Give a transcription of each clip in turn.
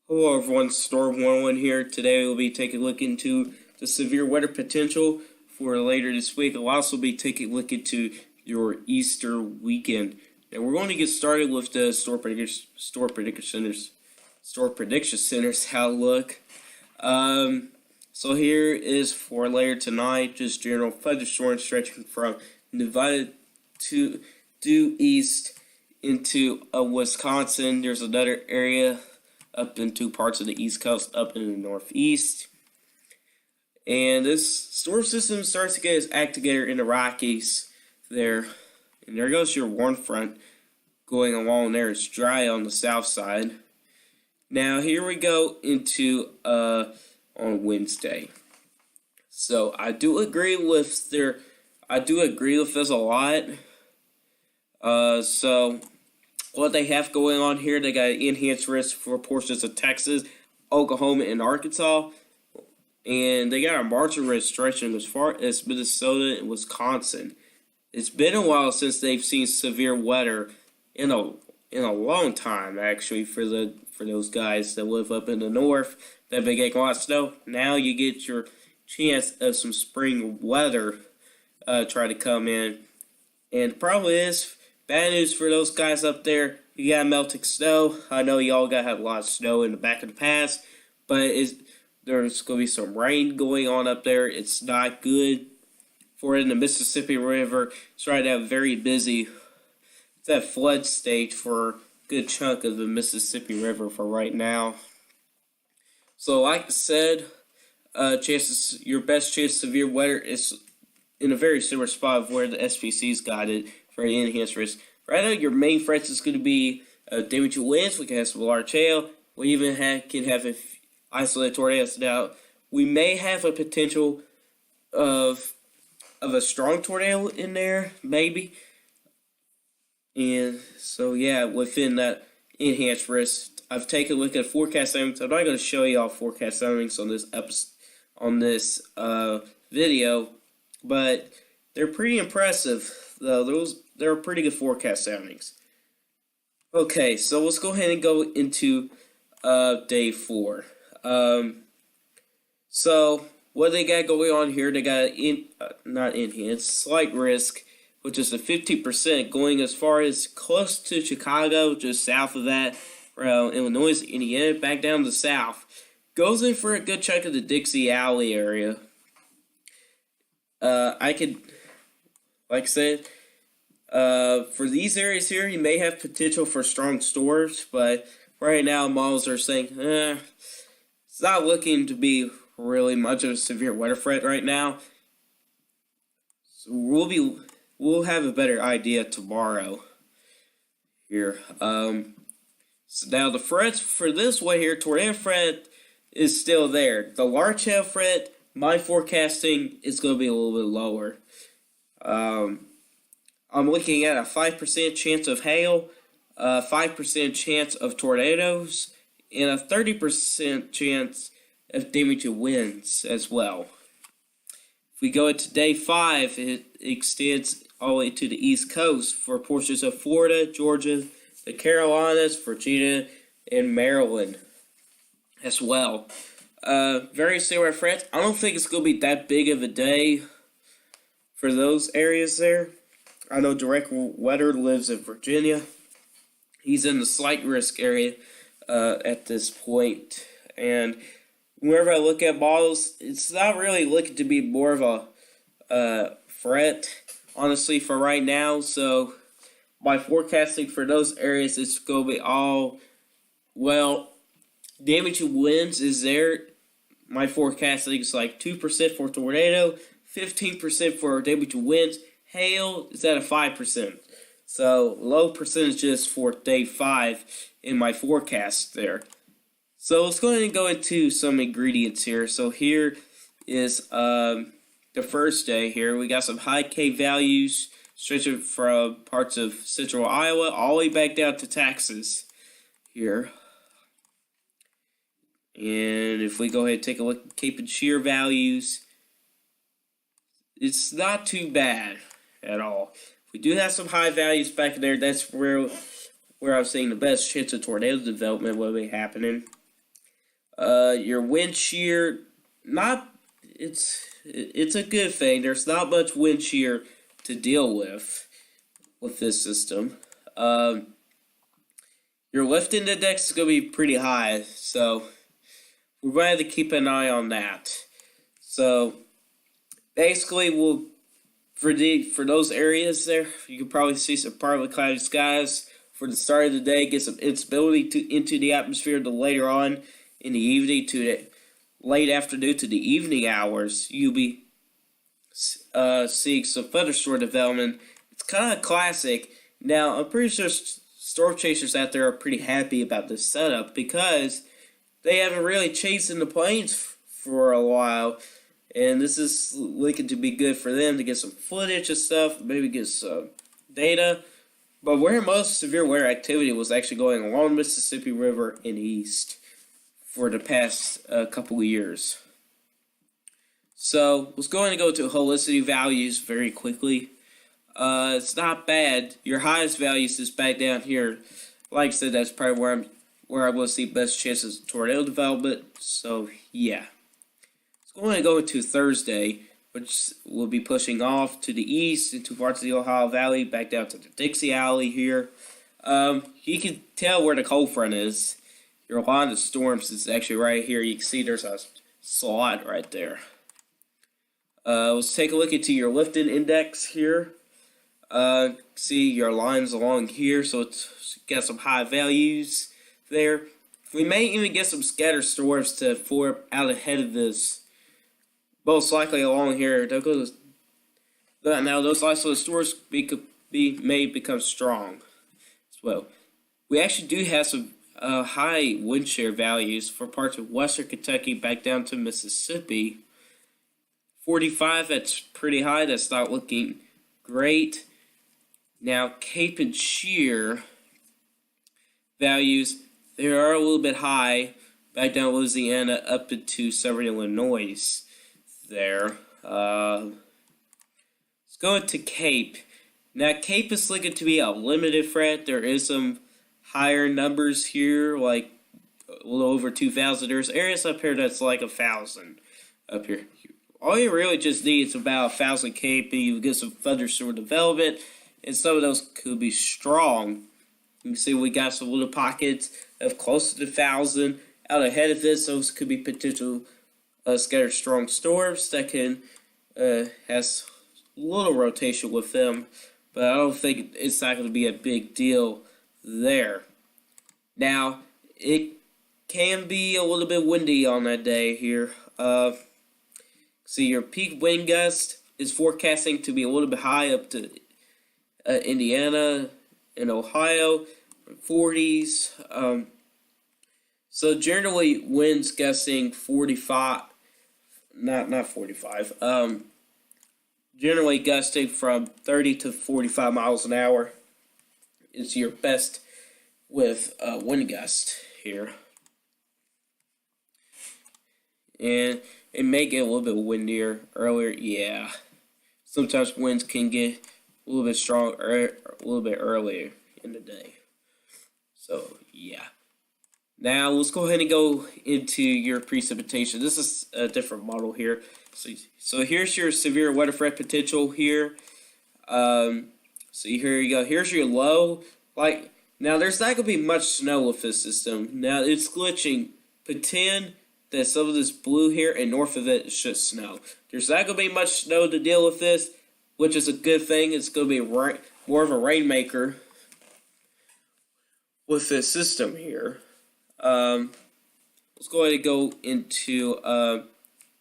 Hello everyone, Storm 101 here. Today we'll be taking a look into the severe weather potential for later this week. We'll also be taking a look into your Easter weekend. And we're going to get started with the Store Prediction Center's outlook. So here is for later tonight, just general thunderstorms stretching from Nevada to due east into Wisconsin. There's another area up into parts of the East Coast, up in the Northeast. And this storm system starts to get its act together in the Rockies there. And there goes your warm front going along there. It's dry on the south side. Now here we go into on Wednesday. So I do agree with this a lot. So what they have going on here, they got enhanced risk for portions of Texas, Oklahoma, and Arkansas. And they got a margin risk stretching as far as Minnesota and Wisconsin. It's been a while since they've seen severe weather in a long time, actually, for those guys that live up in the north that have been getting a lot of snow. Now you get your chance of some spring weather try to come in. And the problem is, bad news for those guys up there. You got melting snow. I know y'all got to have a lot of snow in the back of the pass, but there's going to be some rain going on up there. It's not good for it in the Mississippi River. It's right now very busy. It's at flood stage for a good chunk of the Mississippi River for right now. So like I said, your best chance of severe weather is in a very similar spot of where the SPC's got it for enhanced risk. Right now, your main threats is going to be damaging winds. We can have some large hail. We even can have isolated tornadoes. Now, we may have a potential of a strong tornado in there, maybe. And so, yeah, within that enhanced risk, I've taken a look at forecast soundings. I'm not going to show you all forecast soundings on this video, but they're pretty impressive. They're pretty good forecast soundings. Okay, so let's go ahead and go into day 4. So what they got going on here? They got not enhanced, slight risk, which is a 50% going as far as close to Chicago, just south of that, Illinois, Indiana, back down to the south. Goes in for a good chunk of the Dixie Alley area. Like I said, for these areas here, you may have potential for strong storms, but right now, models are saying, it's not looking to be really much of a severe weather threat right now. So we'll have a better idea tomorrow here. So now the threats for this one here, tornado threat is still there. The large hail threat, my forecasting is going to be a little bit lower. I'm looking at a 5% chance of hail, a 5% chance of tornadoes, and a 30% chance of damaging winds as well. If we go into day 5, it extends all the way to the East Coast for portions of Florida, Georgia, the Carolinas, Virginia, and Maryland as well. Very similar threats. I don't think it's going to be that big of a day for those areas there. I know Direct Weather lives in Virginia. He's in the slight risk area at this point. And whenever I look at models, it's not really looking to be more of a threat, honestly, for right now. So my forecasting for those areas is going to be all, well, damaging winds is there. My forecasting is like 2% for tornado, 15% for damaging winds. Hail is at a 5%. So low percentages for day 5 in my forecast there. So let's go ahead and go into some ingredients here. So here is the first day here. We got some high K values stretching from parts of central Iowa all the way back down to Texas here. And if we go ahead and take a look at Cape and Shear values, it's not too bad at all. We do have some high values back there. That's where I'm seeing the best chance of tornado development will be happening. Your wind shear, not it's a good thing. There's not much wind shear to deal with this system. Your lifting index is going to be pretty high, so we're going to have to keep an eye on that. So basically, for those areas there, you can probably see some partly cloudy skies for the start of the day. Get some instability into the atmosphere. To later on in the evening to the late afternoon to the evening hours, you'll be seeing some thunderstorm development. It's kind of classic. Now, I'm pretty sure storm chasers out there are pretty happy about this setup because they haven't really chased in the plains for a while. And this is looking to be good for them to get some footage and stuff, maybe get some data. But where most severe weather activity was actually going along the Mississippi River and east for the past couple of years. So, let's going to go to helicity values very quickly. It's not bad. Your highest values is back down here. Like I said, that's probably where I'm going to see best chances of tornado development. So, yeah. It's going to go into Thursday, which will be pushing off to the east into parts of the Ohio Valley, back down to the Dixie Alley here. You can tell where the cold front is. Your line of storms is actually right here. You can see there's a slot right there. Let's take a look into your lifting index here. See your lines along here, so it's got some high values there. We may even get some scattered storms to form out ahead of this. Most likely along here. Now those isolated storms may become strong as well. We actually do have some high wind shear values for parts of western Kentucky back down to Mississippi. 45, that's pretty high. That's not looking great. Now, Cape and shear values, they are a little bit high back down Louisiana up into southern Illinois there. Let's go into Cape. Now, Cape is looking to be a limited threat. There is some higher numbers here, like a little over 2,000. There's areas up here that's like 1,000 up here. All you really just need is about 1,000 Cape, and you get some thunderstorm development, and some of those could be strong. You can see we got some little pockets of close to 1,000. Out ahead of this, those could be potential scattered strong storms that can has little rotation with them, but I don't think it's not going to be a big deal there. Now, it can be a little bit windy on that day here. See, your peak wind gust is forecasting to be a little bit high up to Indiana and Ohio, 40s. So generally, winds gusting 45, not 45. Generally gusting from 30 to 45 miles an hour is your best with wind gust here. And it may get a little bit windier earlier, yeah. Sometimes winds can get a little bit stronger, a little bit earlier in the day. So, yeah. Now, let's go ahead and go into your precipitation. This is a different model here. So here's your severe weather threat potential here. So here you go. Here's your low. Now, there's not going to be much snow with this system. Now, it's glitching. Pretend that some of this blue here and north of it is just snow. There's not going to be much snow to deal with this, which is a good thing. It's going to be more of a rainmaker with this system here. Let's go ahead and go into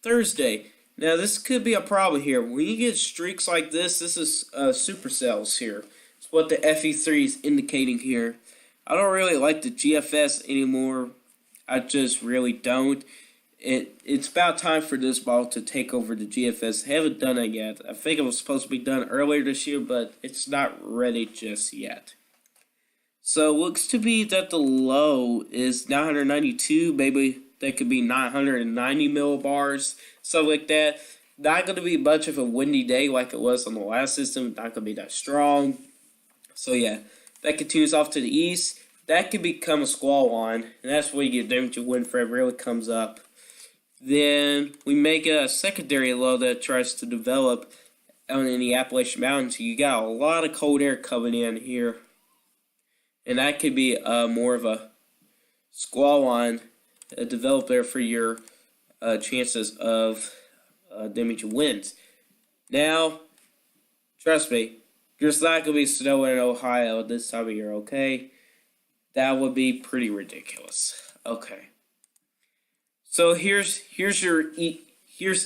Thursday. Now, this could be a problem here. When you get streaks like this is supercells here. It's what the FE3 is indicating here. I don't really like the GFS anymore. I just really don't. It's about time for this model to take over the GFS. I haven't done it yet. I think it was supposed to be done earlier this year, but it's not ready just yet. So it looks to be that the low is 992. Maybe that could be 990 millibars, something like that. Not going to be much of a windy day like it was on the last system. Not going to be that strong. So yeah, that continues off to the east. that could become a squall line, and that's where you get damage to wind if it really comes up. Then we make a secondary low that tries to develop out in the Appalachian Mountains. You got a lot of cold air coming in here, and that could be more of a squall line develop there for your chances of damage to winds. Now, trust me, there's not going to be snow in Ohio this time of year, okay? That would be pretty ridiculous. Okay. So here's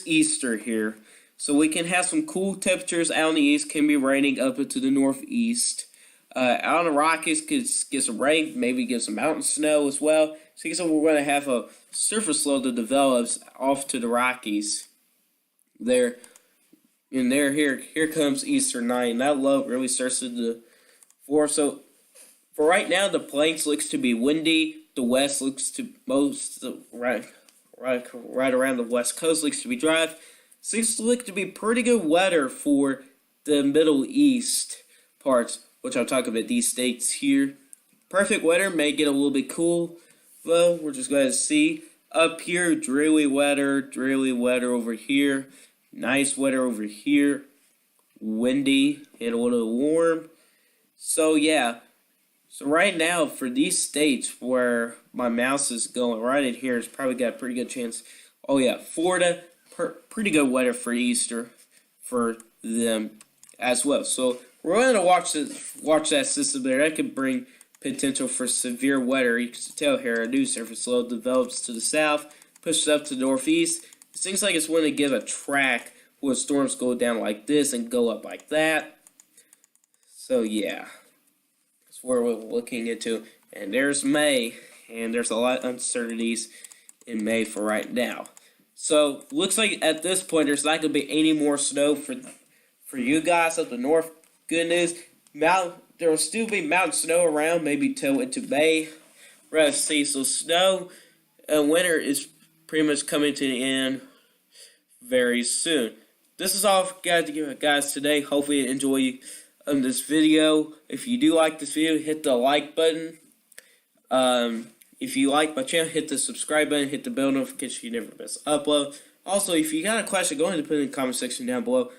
Easter here. So we can have some cool temperatures out in the east, can be raining up into the northeast. Out in the Rockies, could get some rain, maybe get some mountain snow as well. So we're going to have a surface low that develops off to the Rockies. Here comes Easter night, and that low really starts to form. So for right now, the plains looks to be windy. The west looks to right around the west coast looks to be dry. Seems to look to be pretty good weather for the Middle East parts, which I'm talking about these states here. Perfect weather, may get a little bit cool, though. We're just going to see. Up here, dreary weather over here. Nice weather over here. Windy and a little warm. So, yeah. So, right now, for these states where my mouse is going right in here, it's probably got a pretty good chance. Oh, yeah. Florida, pretty good weather for Easter for them as well. So, we're going to watch that system there. That could bring potential for severe weather. You can tell here a new surface low develops to the south, pushes up to the northeast. It seems like it's going to give a track where storms go down like this and go up like that. So yeah, that's where we're looking into. And there's May, and there's a lot of uncertainties in May for right now. So looks like at this point there's not going to be any more snow for you guys up the north. Good news, there will still be mountain snow around, maybe till into May. We're going to see some snow, and winter is pretty much coming to the end very soon. This is all I've got to give guys today. Hopefully you enjoy this video. If you do like this video, hit the like button. If you like my channel, hit the subscribe button, hit the bell notification so you never miss an upload. Also, if you got a question, go ahead and put it in the comment section down below.